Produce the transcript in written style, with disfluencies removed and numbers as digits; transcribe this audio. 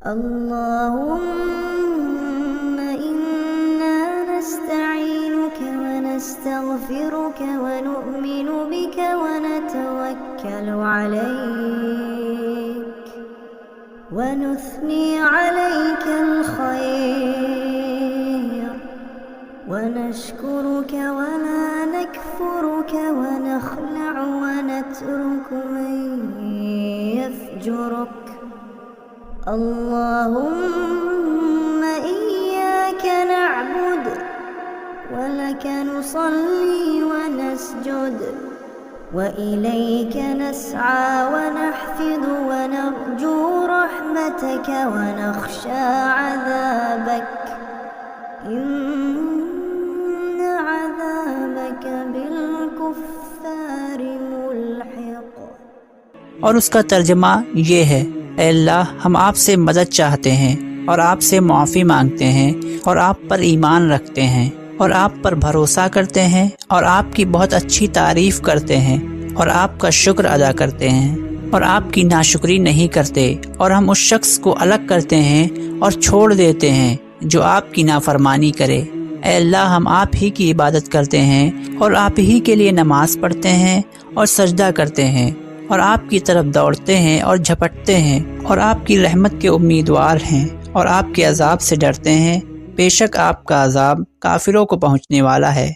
अल्लाहुम्मा इन्ना नस्तईनुका व नस्तगफिरुका व नु'मिनु बिका व नतवक्कलु अलैक व नुस्नी अलैकल खैर व नशकुरुका व ला नकफुरुका व नखलअु व नतरुकु मन यफजुरुक। अल्लाहुम्मा इय्याका नअबुद व लका नुसल्ली व नस्जुद व इलैका नस्आ व नहफिदु व नरजू रहमतका व नख्शा अज़ाबक इन्न अज़ाबक बिलकुफ्फारि मुल्हिक़। और उसका तर्जमा ये है, ऐ अल्लाह, हम आपसे मदद चाहते हैं और आपसे माफ़ी मांगते हैं और आप पर ईमान रखते हैं और आप पर भरोसा करते हैं और आपकी बहुत अच्छी तारीफ़ करते हैं और आपका शुक्र अदा करते हैं और आपकी नाशुक्री नहीं करते, और हम उस शख्स को अलग करते हैं और छोड़ देते हैं जो आपकी नाफरमानी करे। ऐ अल्लाह, हम आप ही की इबादत करते हैं और आप ही के लिए नमाज पढ़ते हैं और सजदा करते हैं और आपकी तरफ दौड़ते हैं और झपटते हैं और आपकी रहमत के उम्मीदवार हैं और आपके अजाब से डरते हैं। बेशक आपका अजाब काफिरों को पहुँचने वाला है।